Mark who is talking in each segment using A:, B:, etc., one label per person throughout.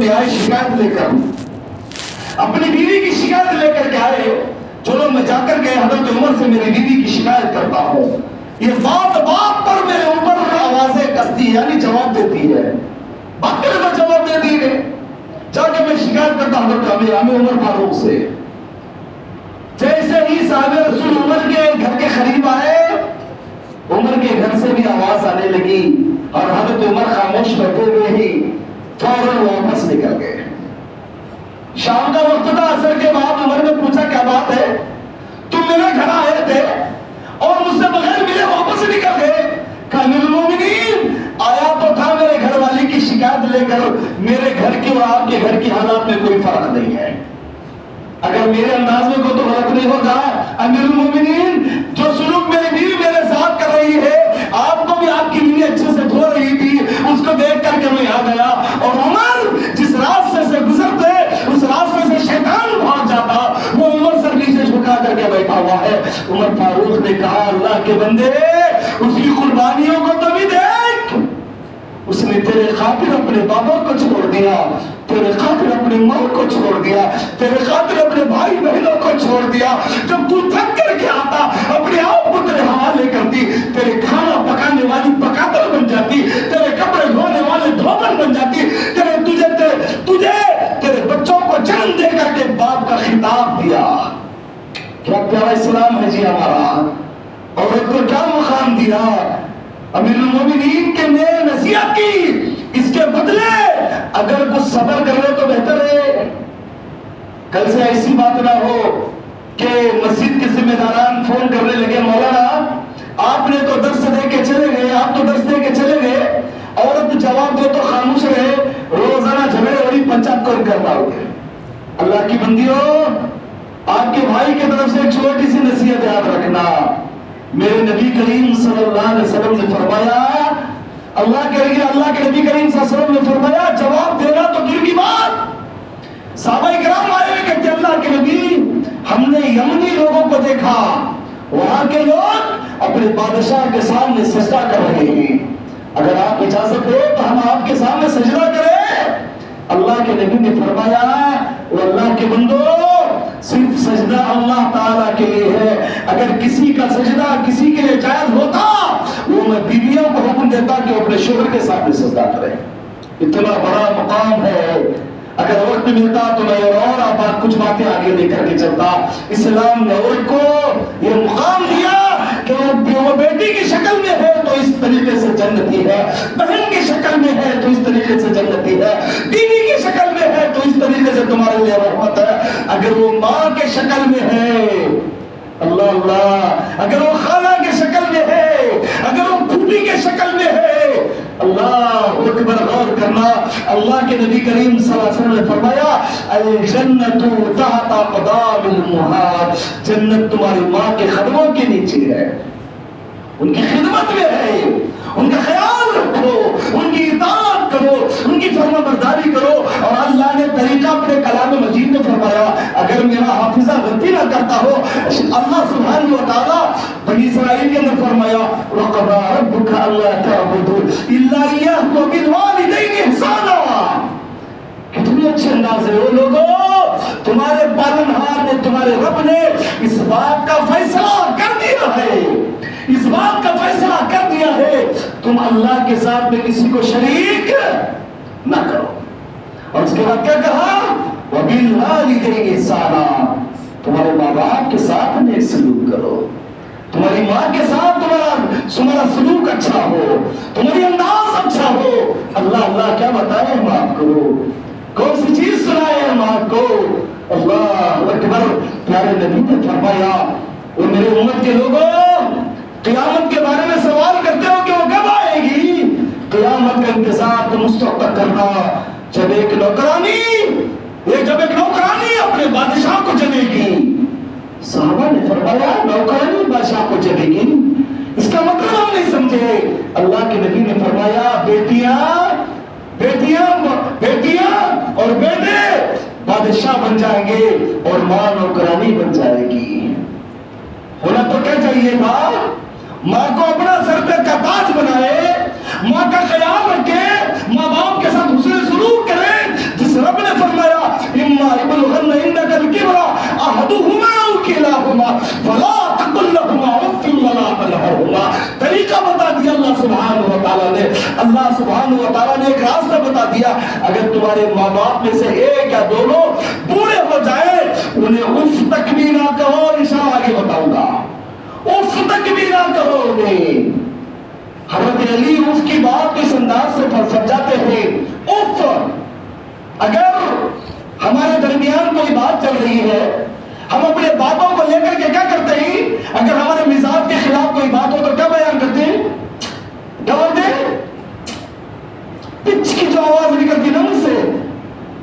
A: میں آئے شکایت لے کر, اپنی بیوی کی شکایت لے کر کے آئے. چلو میں جا کر کے حضرت عمر سے میری بیوی کی شکایت کرتا ہوں. یہ بات بات پر میرے اوپر آوازیں کستی ہے, یعنی جواب دیتی ہے, بات کرے تو جواب دیتی ہے. جا کے میں شکایت کرتا ہوں حضرت عمر فاروق سے. جیسے ہی صاحب رسول عمر کے گھر کے قریب آئے, عمر کے گھر سے بھی آواز آنے لگی اور حضرت عمر خاموش بیٹھے ہوئے ہی فوراً واپس نکل گئے. شام کا وقت تھا, عصر کے بعد عمر نے پوچھا کیا بات ہے, تم میرے گھر آئے تھے اور مجھ سے بغیر ملے واپس نکل گئے. کہا امیر المومنین آیا تو تھا میرے گھر والی کی شکایت لے کر, میرے گھر کی اور آپ کے گھر کی حالات میں کوئی فرق نہیں ہے. اگر میرے انداز میں کوئی تو غلط نہیں ہوگا امیر المومنین, جو سلوک میری بیوی میرے ساتھ کر رہی ہے, آپ کو بھی آپ کی بیوی اچھے سے دھو رہی تھی, اس کو دیکھ کر کے میں آ گیا. اور عمر جس راستے سے گزرتے اس راستے سے شیطان بھاگ جاتا, وہ عمر سر نیچے جھکا کر کے بیٹھا ہوا ہے. عمر فاروق نے کہا اللہ کے بندے اس کی قربانیوں کو تو بھی دیکھ, اس نے تیرے خاطر اپنے بابا کو چھوڑ دیا, تیرے خاطر اپنی ماں کو چھوڑ دیا, تیرے خاطر اپنے بھائی بہنوں کو چھوڑ دیا. جب تو تھک کر کے آتا اپنے آپ کو تیرے حوالے کرتی, تیرے کھانا پکانے والی پکاتر بن جاتی, تیرے کپڑے دھونے والے دھوبن بن جاتی, تجھے تیرے بچوں کو جنم دے کر کے باپ کا خطاب دیا. کیا پیارا اسلام ہے جی ہمارا, عورت کو کیا مقام دیا. امیر المومنین کے میں نصیحت کی, اس کے بدلے اگر کچھ صبر کر لے تو بہتر ہے. کل سے ایسی بات نہ ہو کہ مسجد کے ذمہ داران فون کرنے لگے مولانا آپ نے تو درس دے کے چلے گئے, آپ تو درس دے کے چلے گئے, عورت جواب دے تو خاموش رہے, روزانہ جھگڑے والی پنچات کون کرنا ہوگے. اللہ کی بندیوں, آپ کے بھائی کی طرف سے ایک چھوٹی سی نصیحت یاد رکھنا. میرے نبی کریم صلی اللہ علیہ وسلم نے فرمایا, اللہ کے نبی کریم صلی اللہ علیہ وسلم نے فرمایا جواب دینا تو دل کی بات. صحابہ کرام آئے کہتے اللہ کے نبی ہم نے یمنی لوگوں کو دیکھا, وہاں کے لوگ اپنے بادشاہ کے سامنے سجدہ کر رہے ہیں, اگر آپ اجازت دے تو ہم آپ کے سامنے سجدہ کریں. اللہ کے نبی نے فرمایا اللہ کے بندو صرف سجدہ اللہ تعالیٰ کے لیے ہے, اگر کسی کا سجدہ کسی کے لیے جائز ہوتا وہ میں بیویوں کو حکم دیتا کہ اپنے شوہر کے سامنے سجدہ کریں. اتنا بڑا مقام ہے, اگر وقت ملتا تو میں اور آپ کچھ باتیں آگے لے کر کے چلتا. اسلام نے عورت کو یہ مقام دیا کہ وہ بیٹی کی شکل میں ہے تو اس طریقے سے جنتی ہے, بہن کی شکل میں ہے تو اس طریقے سے جنتی ہے, بیوی کی شکل میں ہے تو اس طریقے سے تمہارے لیے رحمت ہے. اگر وہ ماں کے شکل میں ہے, اللہ اللہ, اگر وہ خالہ کے شکل میں ہے, اگر وہ پھوپھی کے شکل میں ہے, اللہ اکبر, غور کرنا. اللہ کے نبی کریم صلی اللہ علیہ وسلم نے فرمایا الجنت تحت اقدام الامہات, جنت تمہاری ماں کے قدموں کے نیچے ہے, ان کی خدمت میں ہے, ان کا خیال رکھو, ان کی اطاعت کرو, ان کی فرما برداری کرو. اور اللہ نے طریقہ اپنے کلام مجید میں فرمایا, اگر میرا حافظہ غلطی نہ کرتا ہو, اللہ سبحانہ و تعالیٰ بنی اسرائیل کے اندر فرمایا وَقَضَىٰ رَبُّكَ أَلَّا تَعْبُدُوا إِلَّا إِيَّاهُ وَبِالْوَالِدَيْنِ إِحْسَانًا. کتنے اچھے انداز ہے. وہ لوگوں تمہارے پالنہار نے, تمہارے رب نے اس بات کا فیصلہ کر دیا ہے, اس بات کا فیصلہ کر دیا ہے تم اللہ کے ساتھ میں کسی کو شریک نہ کرو. اور اس کے بعد کیا کہا وَبِالْوَالِدَيْنِ إِحْسَانًا, تمہارے ماں باپ کے ساتھ نیک سلوک کرو, تمہاری ماں کے ساتھ تمہارا سلوک اچھا ہو, تمہاری انداز اچھا ہو. اللہ اللہ کیا بتائے ہم آپ کو, کون سی چیز سنائے ہم آپ کو. اللہ اکبر. پیارے نبی نے فرمایا وہ میرے امت کے لوگوں قیامت کے بارے میں سوال کرتے ہو کہ وہ کب آئے گی. قیامت کا انتظار تم اس وقت تک کرنا جب ایک نوکرانی اپنے بادشاہ کو چلے گی. صحابہ نے فرمایا نوکرانی بادشاہ کو چلے گی, اس کا مطلب ہم نہیں سمجھے. اللہ کے نبی نے فرمایا بیٹیاں اور بیٹے بادشاہ بن جائیں گے اور ماں نوکرانی بن جائے گی. ہونا تو کیا چاہیے تھا, ماں کو اپنا سر پہ کا تاج بنائے, ماں کا خیال رکھے, ماں باپ کے ساتھ حسن سلوک کرے. جس اللہ سبحانہ و تعالیٰ نے ایک راستہ بتا دیا، اگر تمہارے ماں باپ میں سے ایک یا دونوں بوڑھے ہو جائے انہیں اف تک بھی نہ کہو، انشاءاللہ آگے بتاؤں گا، اف تک بھی نہ کہو انہیں۔ حضرت علی اف کی بات اس انداز سے سمجھاتے تھے، اف اگر ہمارے درمیان کوئی بات چل رہی ہے، ہم اپنے بابوں کو لے کر کے کیا کرتے ہیں؟ اگر ہمارے مزاج کے خلاف کوئی بات ہو تو کیا بیان کرتے ہیں؟ کیا بولتے ہیں؟ پچ کی جو آواز نکلتی نا مجھ سے،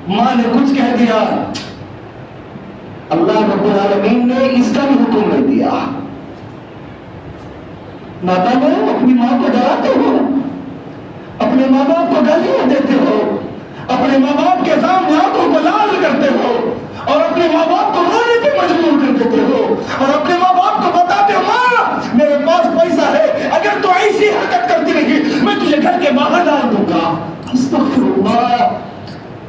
A: ماں نے کچھ کہہ دیا، اللہ رب العالمین نے اس کا بھی حکم نہیں دیا۔ نادانو اپنی ماں کو ڈراتے ہو، اپنے ماں باپ کو گالیاں دیتے ہو، اپنے ماں باپ کے سامنے آنکھوں کو لال کرتے ہو، اور اپنے ماں باپ کو رونے پہ مجبور کر دیتے ہو، اور اپنے ماں باپ کو بتاتے ہو ماں میرے پاس پیسہ ہے، اگر تو ایسی حرکت کرتی رہی میں تجھے گھر کے باہر ڈال دوں گا۔ استغفر اللہ،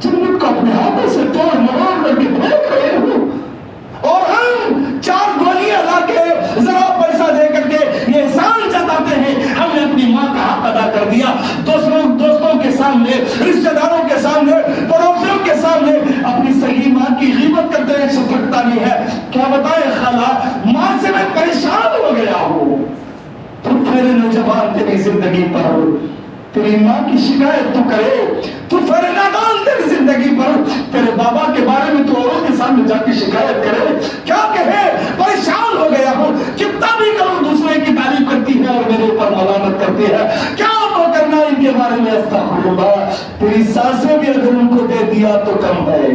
A: جنت کو اپنے ہاتھوں سے توڑ مروڑ کر کے پھینک رہے ہو، اور ہم 4 گولیاں لا کے ذرا پیسہ دے کر کے یہ احسان جتاتے ہیں ہم نے اپنی ماں کا حق ادا کر دیا۔ دوستوں کے سامنے، رشتہ داروں کے سامنے، پڑوسیوں کے سامنے اپنی صحیح ماں کی غیبت کرتے ہیں، شفقت نہیں ہے۔ کیا بتائیں خالہ، ماں سے میں پریشان ہو گیا ہوں، تو پھر نوجوان تیری زندگی پر تیری ماں کی شکایت تو کرے، تو پھر نادان تیری زندگی پر تیرے بابا کے بارے میں تو اوروں کے سامنے جا کے شکایت کرے، کیا کہے؟ پریشان ہو گیا ہوں، کتنا بھی کروں دوسرے کی تعریف کرتی ہے اور میرے اوپر ملامت کرتی ہے، کیا تو کرنا ان کے بارے میں؟ استغفر اللہ، تیری سانسیں بھی اگر ان کو دے دیا تو کم ہے،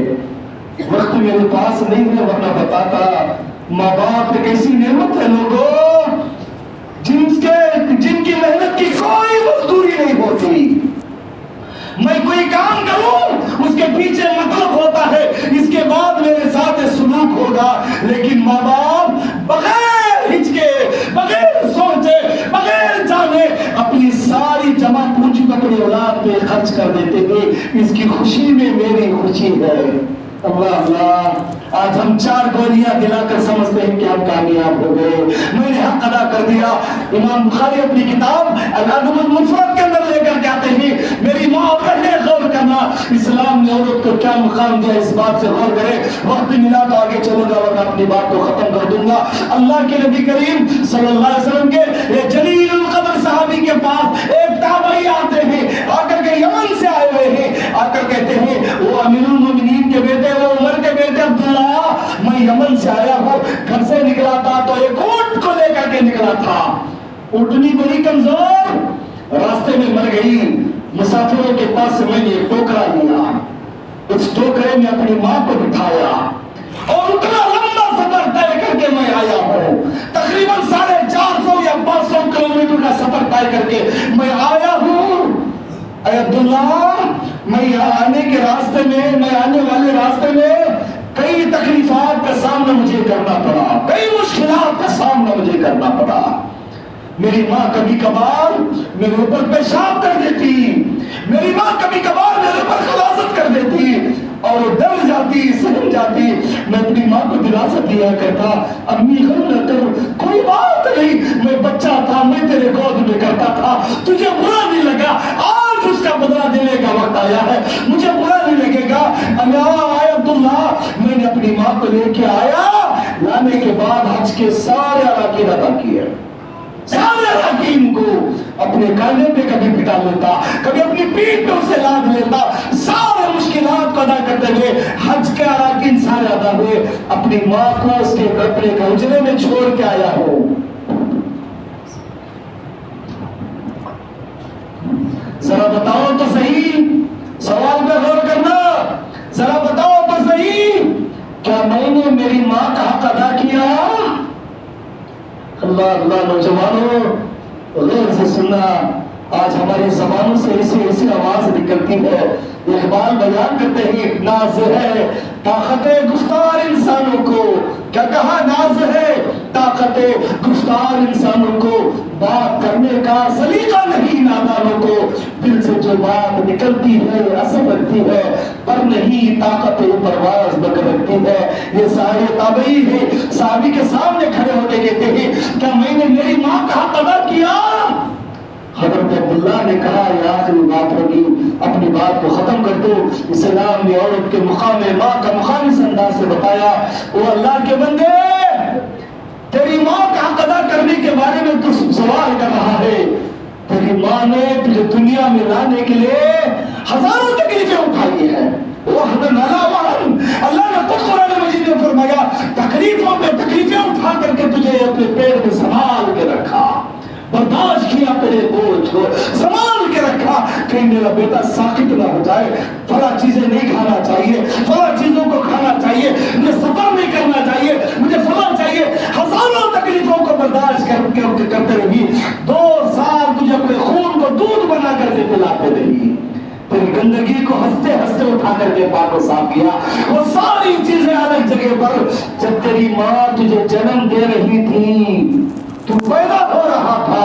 A: وقت میرے پاس نہیں ہے ورنہ بتاتا۔ ماں باپ ایک ایسی نعمت ہے لوگوں جن کی محنت کی کوئی مزدوری نہیں ہوتی۔ میں کوئی کام کروں اس کے پیچھے مطلب ہوتا ہے، اس کے بعد میرے ساتھ سلوک ہوگا، لیکن ماں باپ بغیر ہچکے، بغیر سوچے، بغیر جانے اپنی ساری جمع پونجی کو اپنی اولاد پہ خرچ کر دیتے تھے، اس کی خوشی میں میری خوشی ہے۔ اللہ اللہ، آج ہم 4 گولیاں دلا کر سمجھتے ہیں کہ ہم کامیاب ہو گئے، میں نے حق ادا کر دیا۔ امام بخاری اپنی کتاب الادب المفرد کے اندر لے کر کہتے ہیں میری ماں اور بہنیں غور کرنا، اسلام نے عورت کو کیا مقام دیا اس بات سے غور کرے۔ وقت ملا تو آگے چلوں گا ورنہ اپنی بات کو ختم کر دوں گا۔ اللہ کے نبی کریم صلی اللہ علیہ وسلم کے یہ جلیل القدر صحابی کے پاس ایک تابعی آتے ہیں، آ کر کے یمن سے آئے ہوئے ہیں، آ کر کہتے ہیں وہ امیر المومنین کے بیٹے، وہ عمر کے بیٹے عبداللہ، میں یمن سے آیا ہوں، گھر سے نکلا تھا تو ایک اونٹ کو لے کر کے نکلا تھا، اونٹنی بڑی کمزور، راستے میں مر گئی، مسافروں کے پاس سے میں نے ایک ٹوکرا لیا، اس ٹوکرے میں اپنی ماں کو بٹھایا اور اتنا لمبا سفر طے کر کے میں آیا ہوں، تقریباً 450 یا 500 کلومیٹر کا سفر طے کر کے میں آیا ہوں۔ اے عبداللہ، میں یہاں آنے کے راستے میں، میں آنے والے راستے میں کئی تکلیفات کا سامنا مجھے کرنا پڑا، کئی مشکلات کا سامنا مجھے کرنا پڑا۔ میری ماں کبھی کبھار میرے اوپر پیشاب کر دیتی، میری ماں کبھی کبھار میرے اوپر خلاصت کر دیتی اور وہ ڈر جاتی، سہم جاتی۔ میں اپنی ماں کو دلاسا دیا کرتا، امی غم نہ کرو، کوئی بات نہیں، میں بچہ تھا، میں تیرے گود میں کرتا تھا، تجھے برا نہیں لگا، آج اس کا بدلہ دینے کا وقت آیا ہے، مجھے برا نہیں لگے گا۔ آئے عبداللہ، میں نے اپنی ماں کو لے کے آیا، لانے کے بعد حج کے سارے اراکین ادا کیے، سارے اراکین کو اپنے کاندھے پہ کبھی بٹھا لیتا، کبھی اپنی پیٹھ پہ اسے لاد لیتا، سارے مشکلات کو ادا کرتے ہوئے حج کے اراکین سارے ادا ہوئے، اپنی ماں کو اس کے کپڑے کے حجرے میں چھوڑ کے آیا ہوں۔ ذرا بتاؤ تو صحیح، سوال پہ غور کرنا، ذرا بتاؤ تو صحیح، کیا میں نے میری ماں کا حق ادا کیا؟ اللہ اللہ، نوجوانوں غور سے سننا، آج ہماری زبانوں سے ایسی آواز نکلتی ہے، اقبال بیان کرتے ہیں ناز ہے طاقت گفتار انسانوں کو، کیا کہا؟ ناز ہے طاقت گفتار انسانوں کو، بات کرنے کا سلیقہ نہیں نادانوں کو، دل سے جو بات نکلتی ہے اثر رکھتی ہے، پر نہیں طاقت پرواز بک رکھتی ہے۔ یہ سارے تابعی ہیں، صحابی کے سامنے کھڑے ہو کے کہتے ہیں کیا میں نے میری ماں کا حق ادا کیا؟ حضرت عبداللہ نے کہا یہ آخری بات ہوگی، اپنی بات کو ختم کر دو۔ اسلام نے عورت کے مقام ماں کا مقام اس انداز سے بتایا، وہ اللہ کے بندے تیری ماں کا حق ادا کرنے کے بارے میں تو سوال کر رہا ہے، تیری ماں نے تجھے دنیا میں لانے کے لیے ہزاروں تکلیفیں اٹھائی ہیں۔ اللہ نے خود قرآن مجید میں فرمایا تکلیفوں پہ تکلیفیں اٹھا کر کے تجھے اپنے پیٹ میں سنبھال کے رکھا، برداشت کیا تیرے بوجھ کو، سنبھال کے رکھا کہ میرا بیٹا ساکت نہ ہو جائے، فلاں چیزیں نہیں کھانا چاہیے، فلاں چیزوں کو کھانا چاہیے، مجھے سفر نہیں کرنا چاہیے، مجھے فلاں چاہیے۔ ہزاروں تکلیفوں کو برداشت کرتے رہی، 2 سال تجھے اپنے خون کو دودھ بنا کر کے پلاتے رہی، تیری گندگی کو ہنستے ہنستے اٹھا کر کے پاک و صاف کیا۔ وہ ساری چیزیں الگ جگہ پر جب تیری ماں تجھے جنم دے رہی تھی